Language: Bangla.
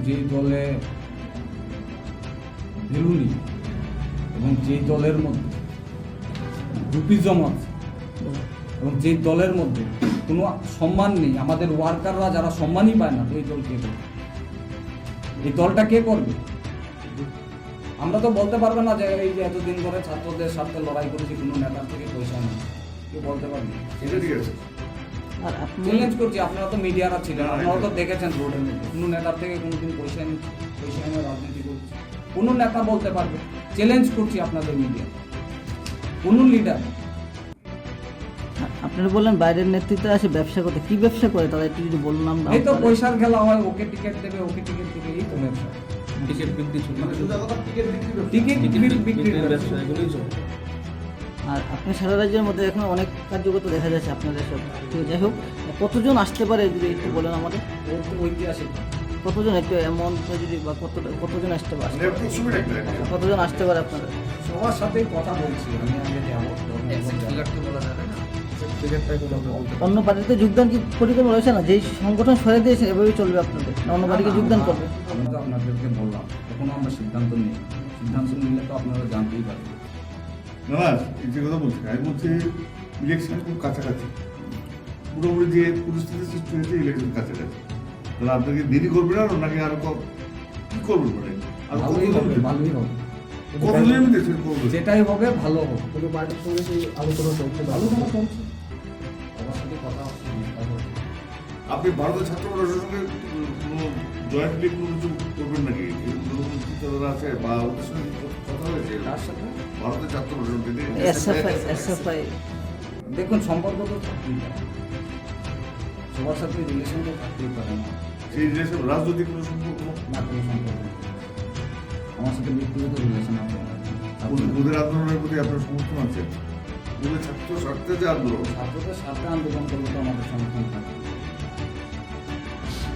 যেই দলে ভ্যালু নেই এবং যেই দলের মধ্যে গ্রুপিজম আছে এবং যেই দলের মধ্যে কোনো সম্মান নেই, আমাদের ওয়ার্কাররা যারা সম্মানই পায় না, তো এই দল কে করবে? এই দলটা কে করবে? আমরা তো বলতে পারবো না যে এই যে এতদিন ধরে ছাত্রদের সাথে লড়াই করেছি, কোনো নেতার থেকে পয়সা নেই, কেউ বলতে পারবে? এটা ঠিক আছে। আর আপনি চ্যালেঞ্জ করছি, আপনারা তো মিডিয়ারা ছিলেন, আপনারা তো দেখেছেন রোডের মধ্যে কোনো নেতার থেকে কোনোদিন পয়সা এনে রাজনীতি করছে কোনো নেতা বলতে পারবে? চ্যালেঞ্জ করছি আপনাদের মিডিয়া, কোনো লিডার। আপনারা বললেন বাইরের নেতৃত্বে আসে ব্যবসা করতে, কি ব্যবসা করে তারা একটু যদি বললাম না। এই তো পয়সার খেলা হয়, ওকে টিকিট দেবে, ওকে টিকিট দেবে, এই তো ব্যবসা। টিকিট বিক্রি চলে মানে সোজা কথা টিকিট বিক্রির ব্যবসা এগুলোই চলে। আর আপনি সারা রাজ্যের মধ্যে এখন অনেক কার্যকর্তা দেখা যাচ্ছে আপনাদের সব। তো যাই হোক, কতজন আসতে পারে যদি একটু বলেন আমাদের, ঐতিহাসিক কতজন একটু অ্যামাউন্ট যদি বা কতজন আসতে পারে, মানে approximate একটা idea। কতজন আসতে পারে আপনাদের? সবার সাথেই কথা বলছি আমি, আগে যাবো অন্য পার্টিতে যোগদান কি পরিকল্পনা রয়েছে না? যেই সংগঠন সরে দিয়েছে এভাবেই চলবে আপনাদের, না অন্য পার্টিকে যোগদান করবে? আমরা তো আপনাদেরকে বললাম, এখনো আমরা সিদ্ধান্ত নিই, সিদ্ধান্ত নিলে তো আপনারা জানতেই পারবেন। না এই যে কথা বলছি, আমি বলছি ইলেকশন খুব কাছাকাছি, পুরোপুরি যে পরিস্থিতি সৃষ্টি হয়েছে ইলেকশন কাছাকাছি, তাহলে আপনাকে দেরি করবেন আর ওনাকে আরো কি করবেন মানে আর ভালোই হবে, ভালোই হবে, কত দিনের মধ্যে সেটা করবেন? যেটাই হবে ভালো হবে। কিন্তু পার্টির সঙ্গে সেই আলোচনা চলছে, আলোচনা চলছে, সবার সাথে কথা হচ্ছে, বিস্তার হচ্ছে। আপনি ভারতের ছাত্র পরিষদের সঙ্গে কোনো জয়েন্টলি কোনো কিছু করবেন নাকি? কোনো চিন্তাধারা আছে বা ওদের সঙ্গে কথা হয়েছে? তার সাথে ভারতের ছাত্র পরিষদ এসএফআই দেখুন, সম্পর্ক তো থাকতেই পারে, সবার সাথে রিলেশন তো থাকতেই পারে না, সেই রিলেশন রাজনৈতিক কোনো সম্পর্ক না কোনো সম্পর্ক নেই। আমার সাথে ব্যক্তিগত রিলেশন আছে। ওদের আন্দোলনের প্রতি আপনার সমর্থন আছে? ওদের ছাত্র স্বার্থে যে আন্দোলন, ছাত্রদের সাথে আন্দোলন করলে তো আমাদের সমর্থন থাকে।